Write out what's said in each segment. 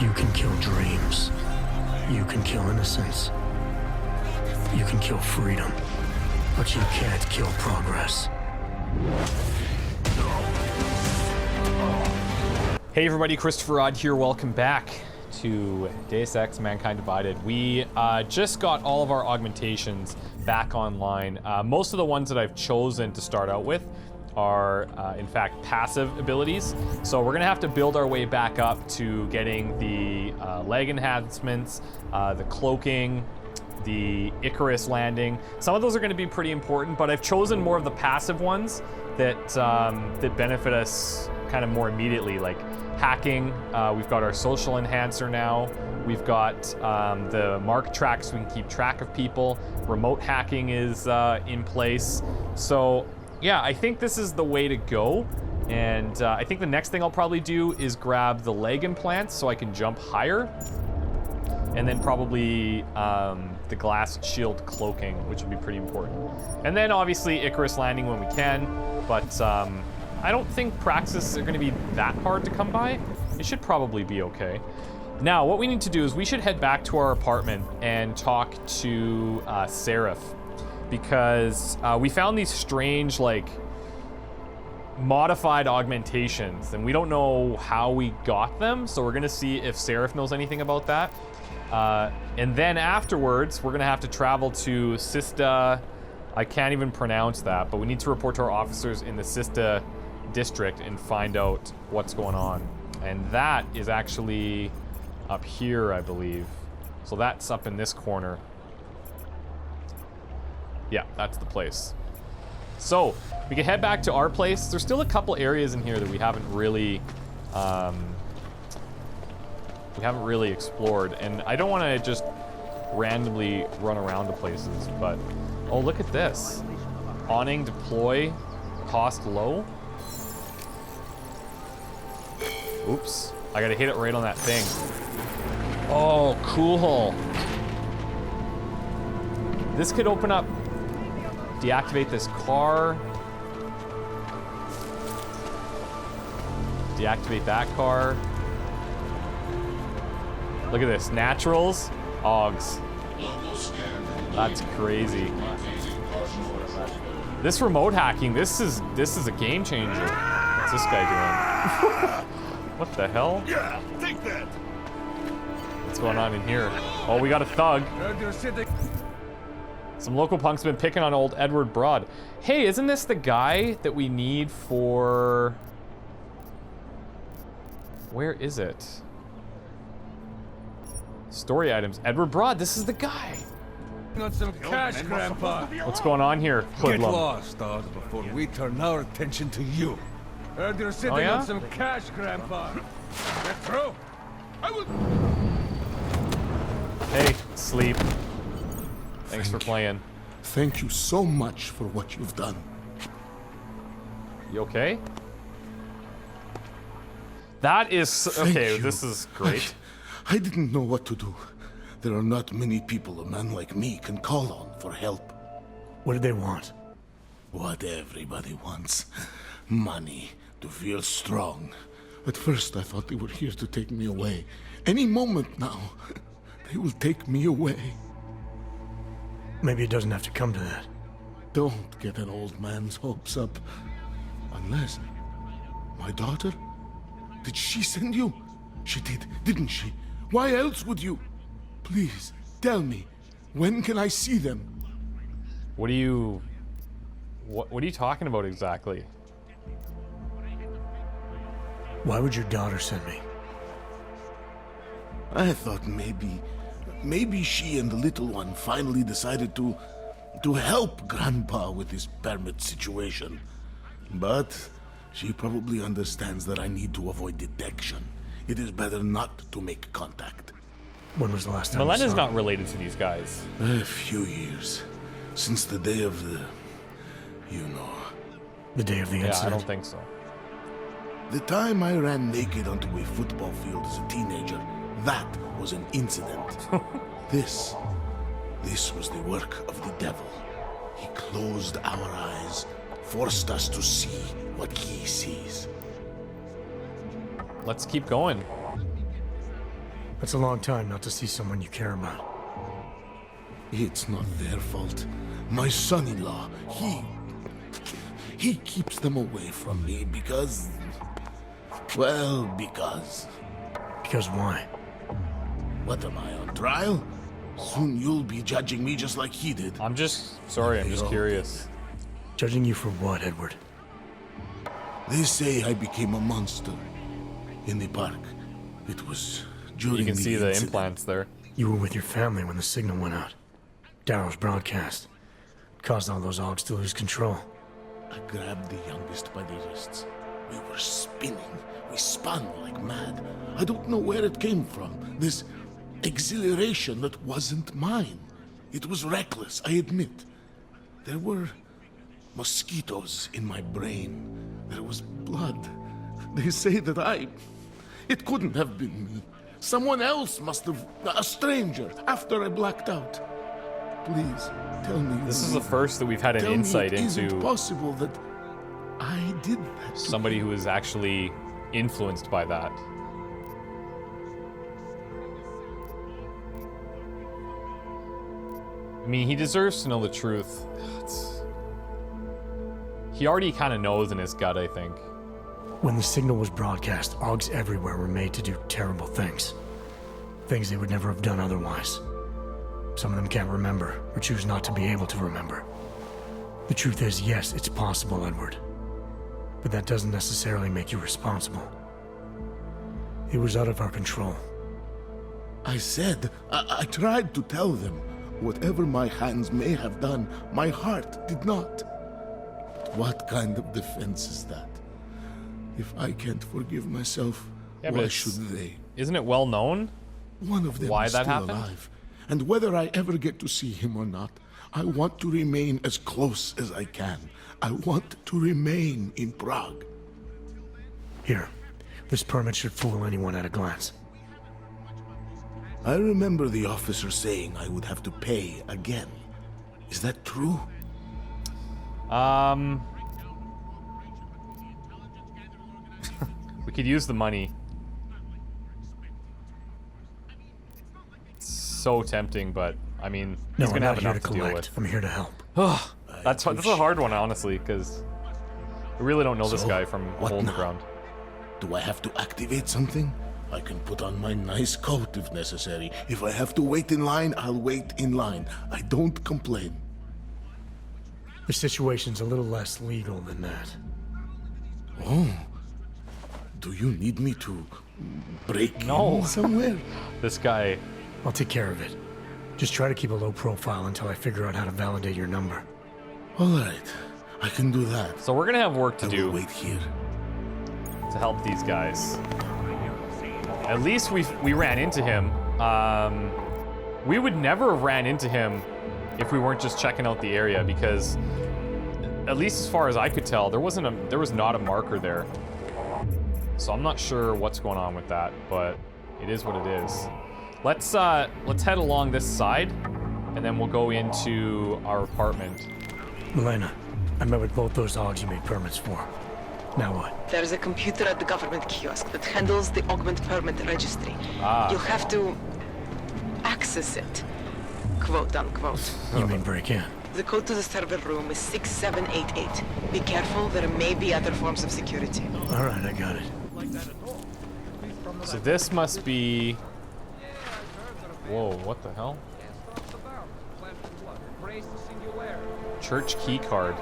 You can kill dreams. You can kill innocence. You can kill freedom. But you can't kill progress. Hey everybody, ChristopherOdd here. Welcome back to Deus Ex Mankind Divided. We just got all of our augmentations back online. Most of the ones that I've chosen to start out with are in fact passive abilities. So we're gonna have to build our way back up to getting the leg enhancements, the cloaking, the Icarus landing. Some of those are going to be pretty important, but I've chosen more of the passive ones that that benefit us kind of more immediately, like hacking. We've got our social enhancer now. We've got the mark track so we can keep track of people. Remote hacking is in place. So yeah, I think this is the way to go. And I think the next thing I'll probably do is grab the leg implants so I can jump higher. And then probably the glass shield cloaking, which would be pretty important. And then obviously Icarus landing when we can, but I don't think Praxis are gonna be that hard to come by. It should probably be okay. Now, what we need to do is we should head back to our apartment and talk to Sarif, because we found these strange, like, modified augmentations, and we don't know how we got them, so we're gonna see if Sarif knows anything about that. And then afterwards, we're gonna have to travel to Cista. I can't even pronounce that, but we need to report to our officers in the Cista district and find out what's going on. And that is actually up here, I believe. So that's up in this corner. Yeah, that's the place. So we can head back to our place. There's still a couple areas in here that we haven't really explored, and I don't want to just randomly run around to places, but oh, look at this. Awning deploy, cost low. Oops, I gotta hit it right on that thing. Oh, cool. This could open up, deactivate this car. Deactivate that car. Look at this, naturals, augs. That's crazy. This remote hacking, this is a game changer. What's this guy doing? What the hell? Yeah, take that. What's going on in here? Oh, we got a thug. Some local punks have been picking on old Edward Broad. Hey, isn't this the guy that we need for... Where is it? Story items. Edward Broad, this is the guy. Got some cash, Grandpa. What's going on here, Get Hoodlum? lost, Odd, before we turn our attention to you. Heard you're sitting yeah? on some cash, Grandpa. Get through. I will. Hey, Sleep. Thanks for playing. Thank you so much for what you've done. You okay? That is... Okay, this is great. I didn't know what to do. There are not many people a man like me can call on for help. What did they want? What everybody wants. Money, to feel strong. At first I thought they were here to take me away. Any moment now, they will take me away. Maybe it doesn't have to come to that. Don't get an old man's hopes up. Unless... My daughter? Did she send you? She did, didn't she? Why else would you? Please, tell me. When can I see them? What are you talking about exactly? Why would your daughter send me? I thought maybe she and the little one finally decided to help Grandpa with his permit situation. But she probably understands that I need to avoid detection. It is better not to make contact. When was the last time you Milena's saw not her? related to these guys. A few years. Since the day of the... you know. The day of the Yeah, incident? I don't think so. The time I ran naked onto a football field as a teenager, that was an incident. This was the work of the devil. He closed our eyes, forced us to see what he sees. Let's keep going. That's a long time not to see someone you care about. It's not their fault. My son-in-law, he keeps them away from me because... Well, because... Because why? What am I, on trial? Soon you'll be judging me just like he did. I'm just curious. Judging you for what, Edward? They say I became a monster in the park. It was during You can see the incident. implants there. You were with your family when the signal went out. Darrow's broadcast. Caused all those Augs to lose control. I grabbed the youngest by the wrists. We were spinning. We spun like mad. I don't know where it came from. This exhilaration that wasn't mine. It was reckless, I admit. There were mosquitoes in my brain. There was blood. They say that it couldn't have been me. Someone else must have... A stranger, after I blacked out. Please, tell me... This is the first that we've had an insight it into isn't possible that I did that to somebody who is actually influenced by that. I mean, he deserves to know the truth. He already kind of knows in his gut, I think. When the signal was broadcast, Augs everywhere were made to do terrible things. Things they would never have done otherwise. Some of them can't remember, or choose not to be able to remember. The truth is, yes, it's possible, Edward. But that doesn't necessarily make you responsible. It was out of our control. I said, I tried to tell them. Whatever my hands may have done, my heart did not. What kind of defense is that? If I can't forgive myself, Yeah, but why it's- should they? Isn't it well known? One of them why is that still happened? alive. And whether I ever get to see him or not, I want to remain as close as I can. I want to remain in Prague. Here, this permit should fool anyone at a glance. I remember the officer saying I would have to pay again. Is that true? We could use the money. It's so tempting, but I mean, No, he's I'm gonna have not here enough to to deal collect. with. I'm here to help. That's a hard one, honestly, because we really don't know this So, guy from a what hole in the now? ground. Do I have to activate something? I can put on my nice coat if necessary. If I have to wait in line, I'll wait in line. I don't complain. The situation's a little less legal than that. Oh. Do you need me to break No. in somewhere? This guy. I'll take care of it. Just try to keep a low profile until I figure out how to validate your number. All right. I can do that. So we're gonna have work to I will do wait here. to help these guys. At least we ran into him. We would never have ran into him if we weren't just checking out the area, because at least as far as I could tell, there was not a marker there. So I'm not sure what's going on with that, but it is what it is. Let's head along this side, and then we'll go into our apartment. Milena, I met with both those Augs you made permits for. Now what? There's a computer at the government kiosk that handles the augment permit registry. You'll have to access it, quote unquote. You mean break in? The code to the server room is 6788. Be careful, there may be other forms of security. All right, I got it. So this must be... Whoa, what the hell? Church key card.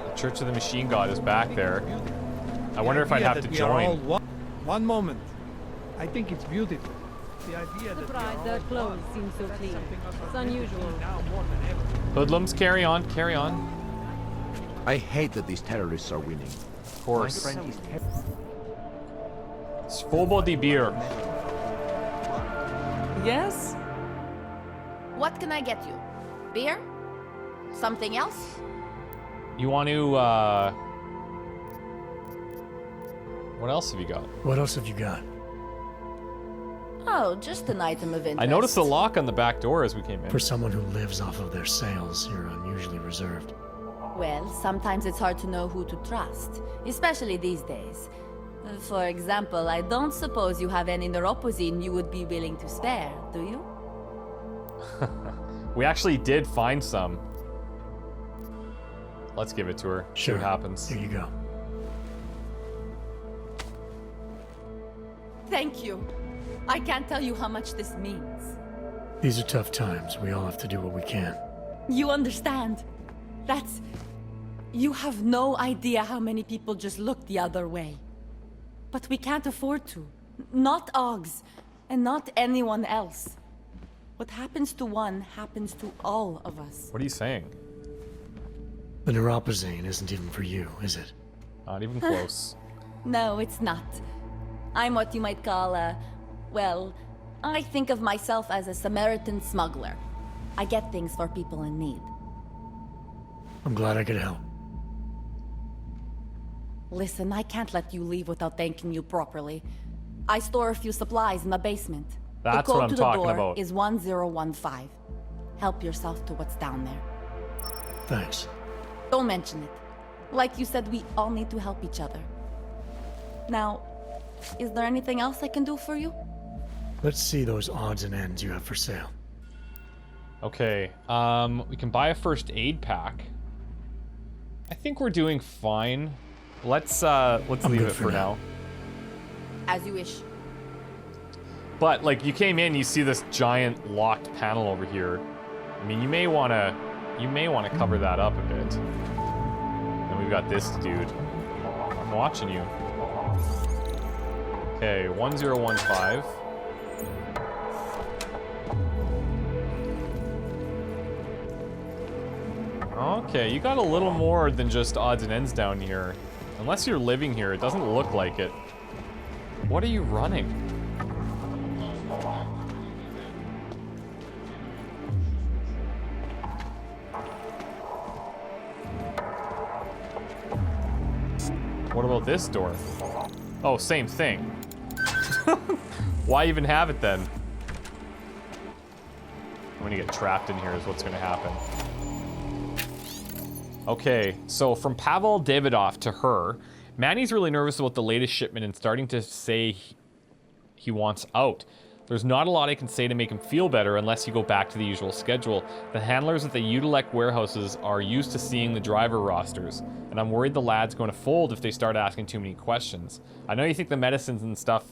The Church of the Machine God is back there. I wonder if I'd have to join. One moment. I think it's beautiful. The idea that Surprised their clothes seem so clean. It's unusual. now more than ever. Hoodlums, carry on, carry on. I hate that these terrorists are winning. Of course. Svoboda beer. Yes? What can I get you? Beer? Something else? You want to, what else have you got? What else have you got? Oh, just an item of interest. I noticed the lock on the back door as we came in. For someone who lives off of their sales, you're unusually reserved. Well, sometimes it's hard to know who to trust, especially these days. For example, I don't suppose you have any neuropozyne you would be willing to spare, do you? We actually did find some. Let's give it to her. See Sure. what happens. Here you go. Thank you. I can't tell you how much this means. These are tough times. We all have to do what we can. You understand? That's... You have no idea how many people just look the other way. But we can't afford to. Not Augs, and not anyone else. What happens to one happens to all of us. What are you saying? The neuropozyne isn't even for you, is it? Not even close. No, it's not. I'm what you might call a... Well, I think of myself as a Samaritan smuggler. I get things for people in need. I'm glad I could help. Listen, I can't let you leave without thanking you properly. I store a few supplies in the basement. That's the what code I'm to the talking door about. is 1015. Help yourself to what's down there. Thanks. Don't mention it. Like you said, we all need to help each other. Now, is there anything else I can do for you? Let's see those odds and ends you have for sale. Okay, we can buy a first aid pack. I think we're doing fine. Let's leave good it for for now. now. As you wish. But like, you came in, you see this giant locked panel over here. I mean, you may wanna cover that up a bit. And we've got this dude. I'm watching you. Okay, 1015. Okay, you got a little more than just odds and ends down here. Unless you're living here, it doesn't look like it. What are you running? What about this door? Oh, same thing. Why even have it then? I'm gonna get trapped in here is what's gonna happen. Okay, so from Pavel Davidoff to her, Manny's really nervous about the latest shipment and starting to say he wants out. There's not a lot I can say to make him feel better unless you go back to the usual schedule. The handlers at the Utilec warehouses are used to seeing the driver rosters, and I'm worried the lad's going to fold if they start asking too many questions. I know you think the medicines and stuff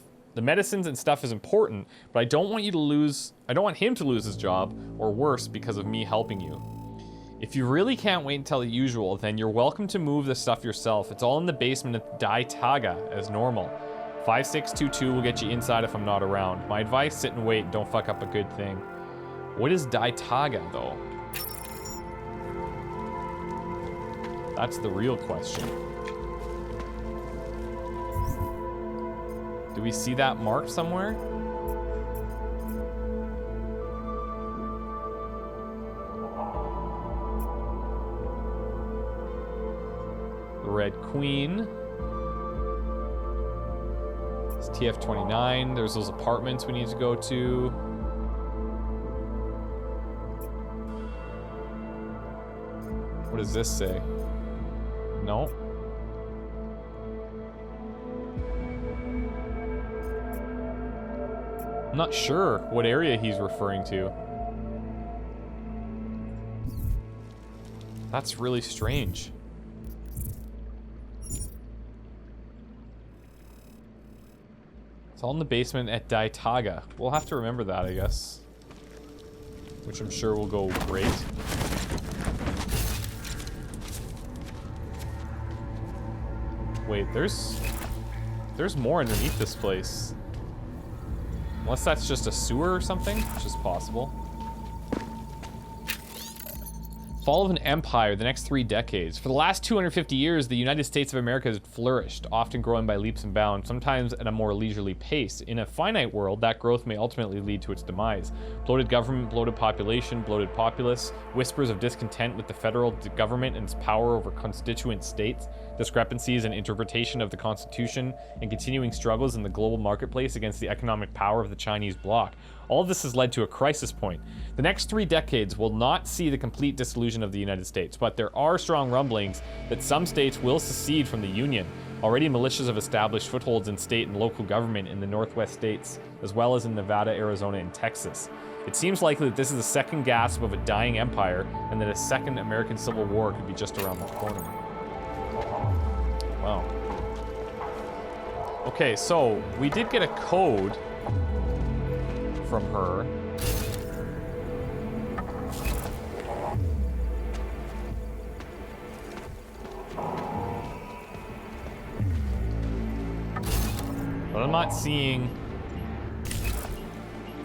is important, but I don't want him to lose his job, or worse, because of me helping you. If you really can't wait until the usual, then you're welcome to move the stuff yourself. It's all in the basement at Daitaga, as normal. 5622 will get you inside if I'm not around. My advice, sit and wait and don't fuck up a good thing. What is Daitaga, though? That's the real question. Do we see that marked somewhere? The Red Queen. It's TF29. There's those apartments we need to go to. What does this say? No. I'm not sure what area he's referring to. That's really strange. It's all in the basement at Daitaga. We'll have to remember that, I guess. Which I'm sure will go great. Wait, there's more underneath this place. Unless that's just a sewer or something, which is possible. Fall of an empire, the next 3 decades. For the last 250 years, the United States of America has flourished, often growing by leaps and bounds, sometimes at a more leisurely pace. In a finite world, that growth may ultimately lead to its demise. Bloated government, bloated population, bloated populace, whispers of discontent with the federal government and its power over constituent states, discrepancies in interpretation of the Constitution, and continuing struggles in the global marketplace against the economic power of the Chinese bloc. All of this has led to a crisis point. The next 3 decades will not see the complete dissolution of the United States, but there are strong rumblings that some states will secede from the Union. Already, militias have established footholds in state and local government in the Northwest states, as well as in Nevada, Arizona, and Texas. It seems likely that this is the second gasp of a dying empire, and that a second American Civil War could be just around the corner. Wow. Okay, so we did get a code from her. But I'm not seeing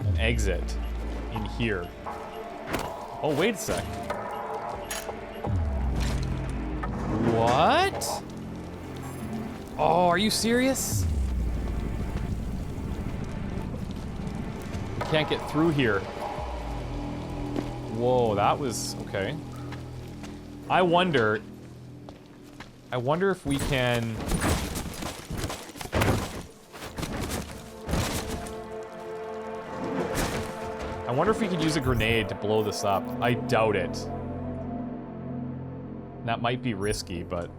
an exit in here. Oh, wait a sec. What? Oh, are you serious? We can't get through here. Whoa, that was okay. I wonder if we can... I wonder if we could use a grenade to blow this up. I doubt it. That might be risky, but...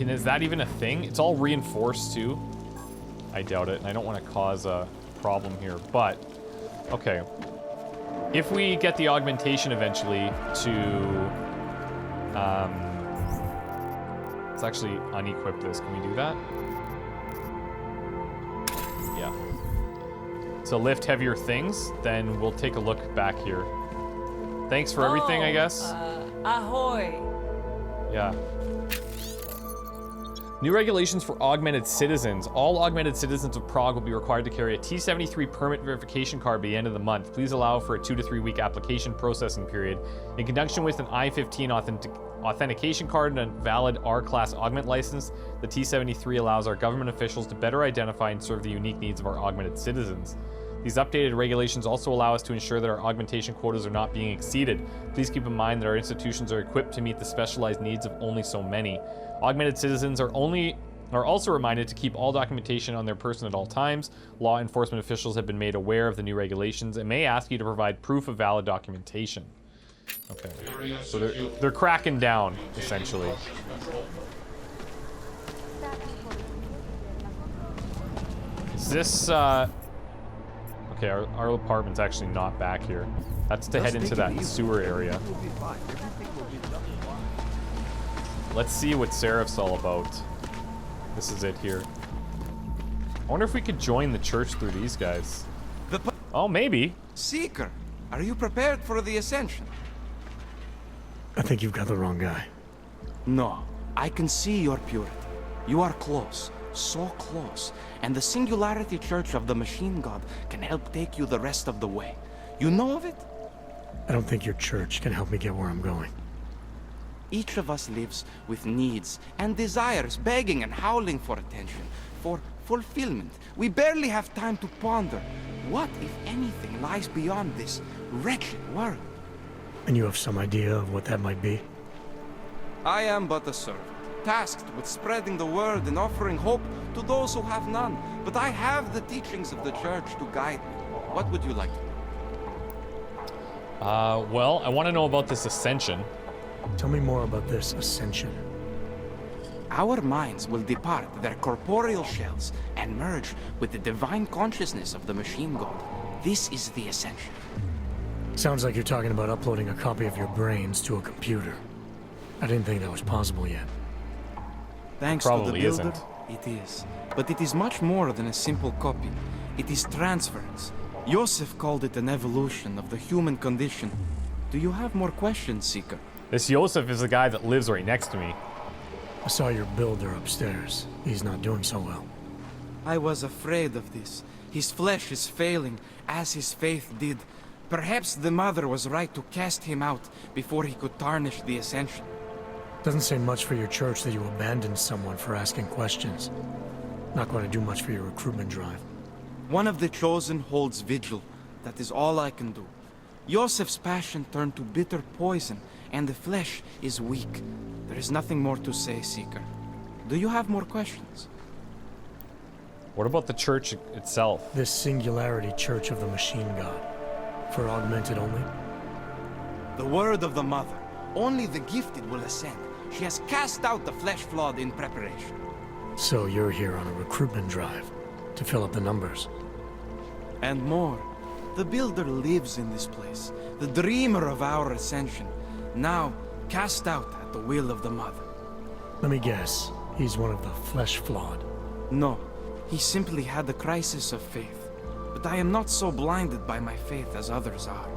Is that even a thing? It's all reinforced too. I doubt it, and I don't want to cause a problem here, but... Okay. If we get the augmentation eventually to... let's actually unequip this. Can we do that? Yeah. To lift heavier things, then we'll take a look back here. Thanks for everything, I guess. Ahoy. Yeah. New regulations for augmented citizens. All augmented citizens of Prague will be required to carry a T73 permit verification card by the end of the month. Please allow for a 2 to 3 week application processing period. In conjunction with an I-15 authentication card and a valid R-Class augment license, the T73 allows our government officials to better identify and serve the unique needs of our augmented citizens. These updated regulations also allow us to ensure that our augmentation quotas are not being exceeded. Please keep in mind that our institutions are equipped to meet the specialized needs of only so many. Augmented citizens are also reminded to keep all documentation on their person at all times. Law enforcement officials have been made aware of the new regulations and may ask you to provide proof of valid documentation. Okay, so they're cracking down, essentially. Is this, okay, our apartment's actually not back here. That's to head into that sewer area. Let's see what Sarif's all about. This is it here. I wonder if we could join the church through these guys. Oh, maybe. Seeker, are you prepared for the ascension? I think you've got the wrong guy. No, I can see your purity. You are close, so close, and the Singularity Church of the Machine God can help take you the rest of the way. You know of it? I don't think your church can help me get where I'm going. Each of us lives with needs and desires, begging and howling for attention, for fulfillment. We barely have time to ponder what, if anything, lies beyond this wretched world. And you have some idea of what that might be? I am but a servant, tasked with spreading the word and offering hope to those who have none. But I have the teachings of the church to guide me. What would you like to know? Well, I want to know about this ascension. Tell me more about this ascension. Our minds will depart their corporeal shells and merge with the divine consciousness of the machine god. This is the ascension. Sounds like you're talking about uploading a copy of your brains to a computer. I didn't think that was possible yet. Thanks to the builder, it is. But it is much more than a simple copy. It is transference. Joseph called it an evolution of the human condition. Do you have more questions, Seeker? This Joseph is the guy that lives right next to me. I saw your builder upstairs. He's not doing so well. I was afraid of this. His flesh is failing, as his faith did. Perhaps the mother was right to cast him out before he could tarnish the ascension. Doesn't say much for your church that you abandoned someone for asking questions. Not going to do much for your recruitment drive. One of the chosen holds vigil. That is all I can do. Joseph's passion turned to bitter poison, and the flesh is weak. There is nothing more to say, Seeker. Do you have more questions? What about the church itself? This Singularity Church of the Machine God. For augmented only? The word of the Mother. Only the gifted will ascend. She has cast out the flesh-flawed in preparation. So you're here on a recruitment drive to fill up the numbers. And more. The Builder lives in this place, the dreamer of our ascension, now cast out at the will of the Mother. Let me guess, he's one of the flesh-flawed. No, he simply had a crisis of faith. But I am not so blinded by my faith as others are.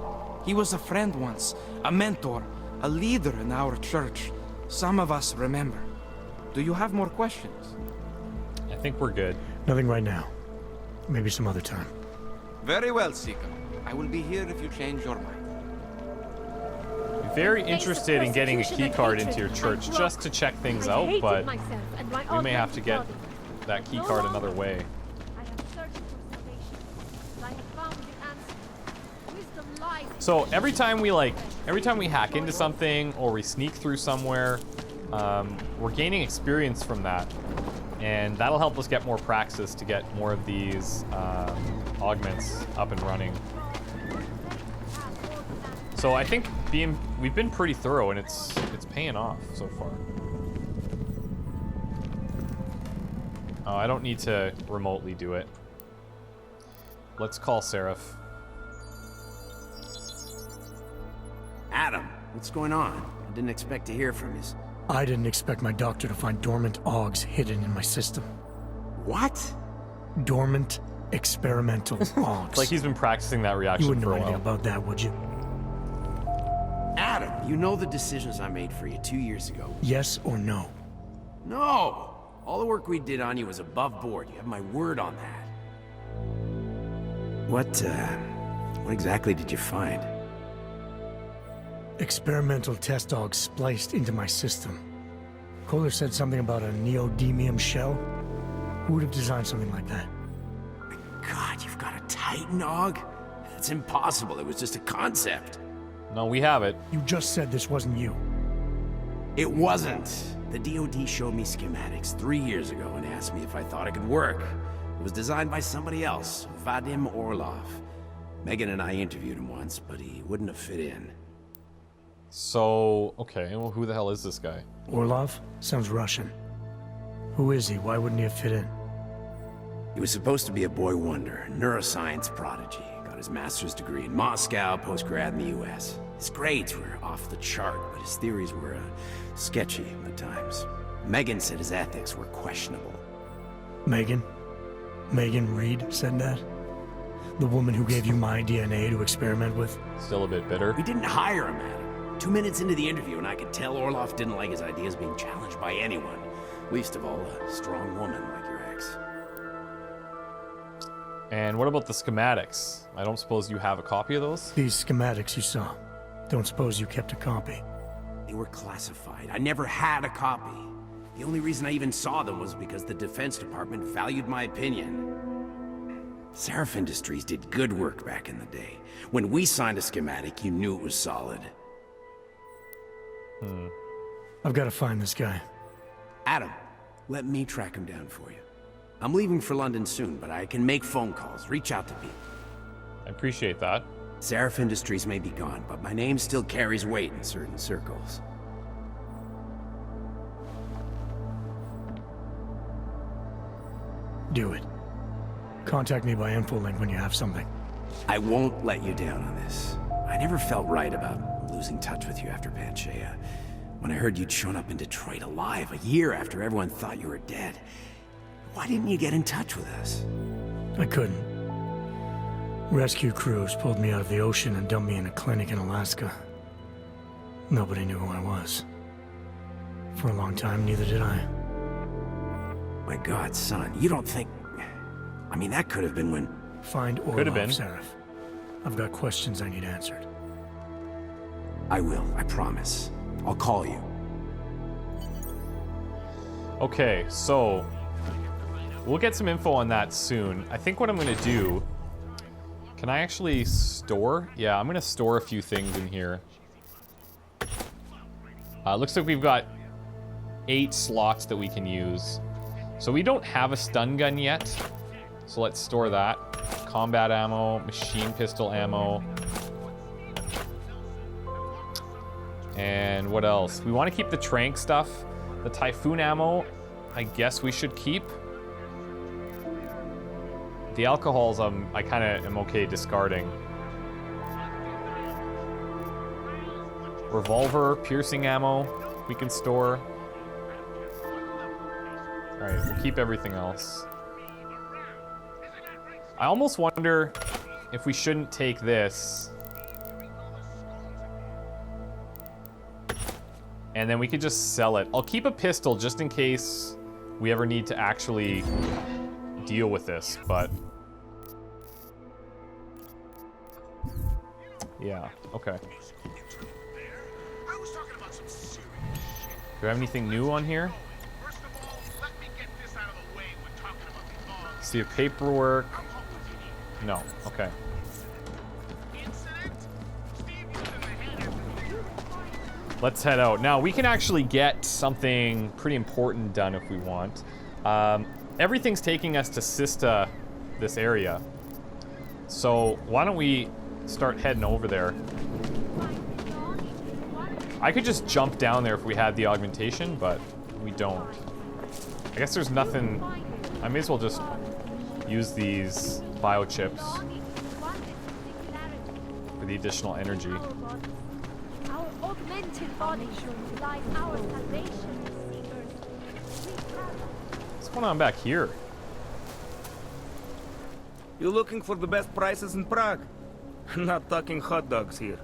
He was a friend once, a mentor, a leader in our church. Some of us remember. Do you have more questions? I think we're good. Nothing right now. Maybe some other time. Very well, Seeker. I will be here if you change your mind. Very interested in getting a key card into your church just to check things out, but we may have to get that key card another way. So every time we hack into something or we sneak through somewhere, we're gaining experience from that, and that'll help us get more praxis to get more of these augments up and running. So I think we've been pretty thorough, and it's paying off so far. Oh, I don't need to remotely do it. Let's call Sarif. Adam, what's going on? I didn't expect to hear from you. I didn't expect my doctor to find dormant augs hidden in my system. What? Dormant experimental augs. It's like he's been practicing that reaction for a while. You wouldn't know anything about that, would you? Adam, you know the decisions I made for you 2 years ago. Yes or no? No! All the work we did on you was above board. You have my word on that. What exactly did you find? Experimental test augs spliced into my system. Kohler said something about a neodymium shell. Who would have designed something like that? My God, you've got a Titan aug? That's impossible. It was just a concept. No, we have it. You just said this wasn't you. It wasn't. The DoD showed me schematics 3 years ago and asked me if I thought it could work. It was designed by somebody else, Vadim Orlov. Megan and I interviewed him once, but he wouldn't have fit in. So, okay, well, who the hell is this guy? Orlov? Sounds Russian. Who is he? Why wouldn't he have fit in? He was supposed to be a boy wonder, neuroscience prodigy. Got his master's degree in Moscow, post-grad in the US. His grades were off the chart, but his theories were sketchy at times. Megan said his ethics were questionable. Megan? Megan Reed said that? The woman who gave you my DNA to experiment with? Still a bit bitter. We didn't hire him, Adam. 2 minutes into the interview, and I could tell Orlov didn't like his ideas being challenged by anyone. Least of all, a strong woman like your ex. And what about the schematics? I don't suppose you have a copy of those? These schematics you saw. Don't suppose you kept a copy? They were classified. I never had a copy. The only reason I even saw them was because the Defense Department valued my opinion. Sarif Industries did good work back in the day. When we signed a schematic, you knew it was solid. I've got to find this guy. Adam, let me track him down for you. I'm leaving for London soon, but I can make phone calls, reach out to people. I appreciate that. Sarif Industries may be gone, but my name still carries weight in certain circles. Do it. Contact me by infolink when you have something. I won't let you down on this. I never felt right about losing touch with you after Panchaea. When I heard you'd shown up in Detroit alive a year after everyone thought you were dead. Why didn't you get in touch with us? I couldn't. Rescue crews pulled me out of the ocean and dumped me in a clinic in Alaska. Nobody knew who I was. For a long time, neither did I. My God, son, you don't think... I mean, that could have been when... Find Orlov, Sarif. I've got questions I need answered. I will, I promise. I'll call you. Okay, so... we'll get some info on that soon. I think what I'm going to do... Can I actually store? Yeah, I'm going to store a few things in here. Looks like we've got 8 slots that we can use. So we don't have a stun gun yet. So let's store that. Combat ammo, machine pistol ammo. And what else? We want to keep the tranq stuff. The Typhoon ammo, I guess we should keep. The alcohols, I kind of am okay discarding. Revolver, piercing ammo, we can store. Alright, we'll keep everything else. I almost wonder if we shouldn't take this. And then we could just sell it. I'll keep a pistol just in case we ever need to actually deal with this, but... yeah, okay. Do we have anything new on here? See if paperwork. No, okay. Let's head out. Now, we can actually get something pretty important done if we want. Everything's taking us to Cista, this area. So, why don't we start heading over there? I could just jump down there if we had the augmentation, but we don't. I guess there's nothing... I may as well just use these biochips for the additional energy. Our augmented body lies our salvation, seekers. What's going on back here? You looking for the best prices in Prague? Not talking hot dogs here.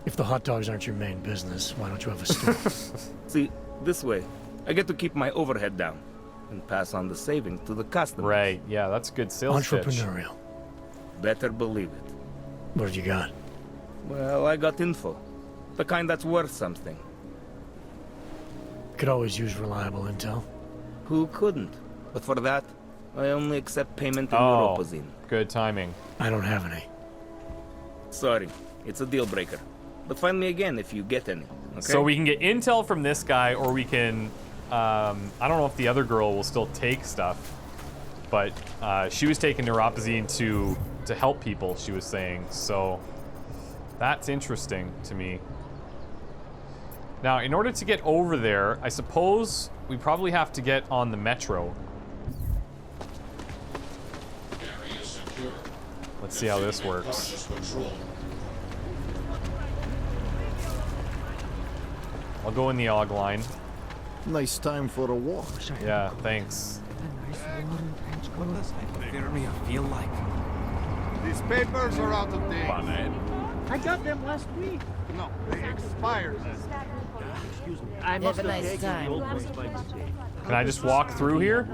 If the hot dogs aren't your main business, why don't you have a store? See, this way, I get to keep my overhead down and pass on the savings to the customer. Right, yeah, that's good sales pitch. Entrepreneurial. Better believe it. What have you got? Well, I got info. The kind that's worth something. Could always use reliable intel. Who couldn't? But for that, I only accept payment in Europozine. Good timing. I don't have any. Sorry, it's a deal breaker. But find me again if you get any, okay? So we can get intel from this guy, or we can... I don't know if the other girl will still take stuff, but she was taking neuropazine to help people, she was saying. So that's interesting to me. Now, in order to get over there, I suppose we probably have to get on the metro. Let's see how this works. I'll go in the aug line. Nice time for a walk. Yeah, thanks. What does hypothermia feel like? These papers are out of date. I got them last week. No, they expired. Excuse me. I must have taken the old ones by mistake. Can I just walk through here?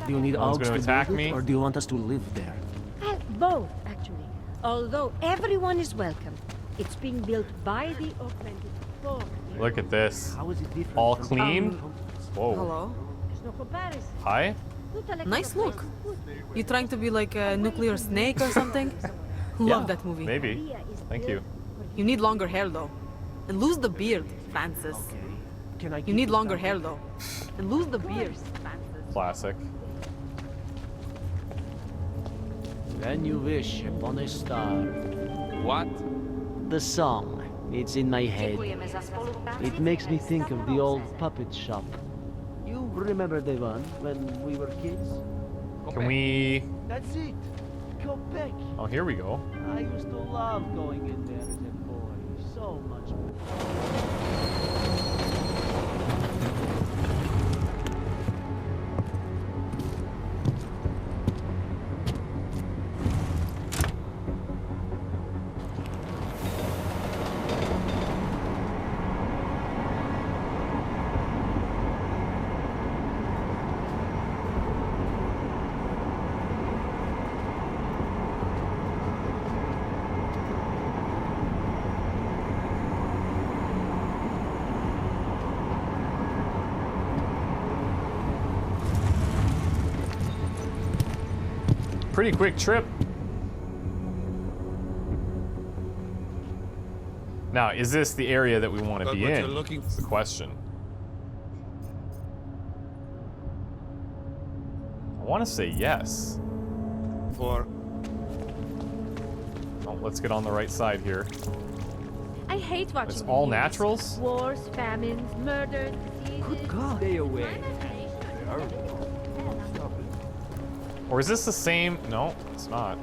Do you need No one's Augs gonna to attack build it, me? or do you want us to live there? Both, actually. Although everyone is welcome. It's being built by the augmented for the Look at this. How is it different? All from- clean? Whoa. Hello. There's no comparison. Hi? Nice look. You trying to be like a nuclear snake or something? Love that movie. Maybe. Thank you. You need longer hair though. And lose the beard, Francis. Can I You keep need it longer down? hair though. And lose the beard, Francis. Classic. When you wish upon a star. What? The song. It's in my head. It makes me think of the old puppet shop. You remember the one when we were kids? Can we... That's it. Go back. Oh, here we go. I used to love going in there as a boy. So much. Pretty quick trip. Now, is this the area that we want to Got be what in? you're looking That's the question. I want to say yes. For Oh, let's get on the right side here. I hate watching It's the all news. naturals? Wars, famines, murders, diseases. Good God. Stay away. Or is this the same? No, it's not.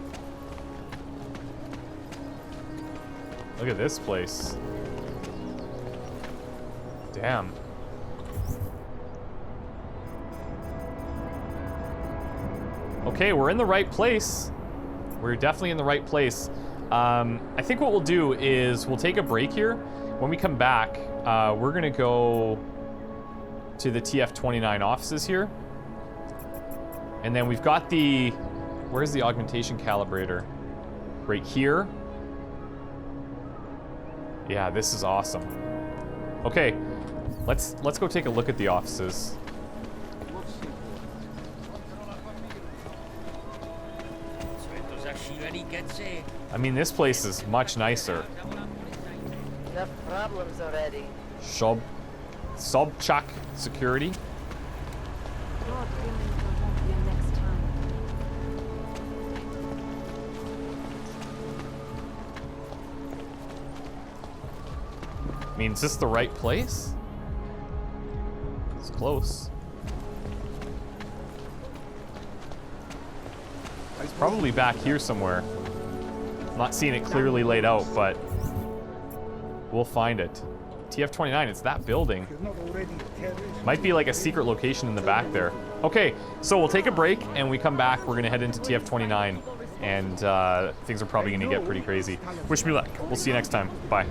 Look at this place. Damn. Okay, we're in the right place. We're definitely in the right place. I think what we'll do is we'll take a break here. When we come back, we're gonna go to the TF-29 offices here. And then we've got the, where's the augmentation calibrator? Right here. Yeah, this is awesome. Okay, let's go take a look at the offices. I mean, this place is much nicer. Enough problems already. Sobchak security. God willing, there won't be a next time. I mean, is this the right place? It's close. It's probably back here somewhere. I'm not seeing it clearly laid out, but we'll find it. TF-29, it's that building. Might be like a secret location in the back there. Okay, so we'll take a break, and we come back, we're gonna head into TF-29, and things are probably gonna get pretty crazy. Wish me luck. We'll see you next time. Bye.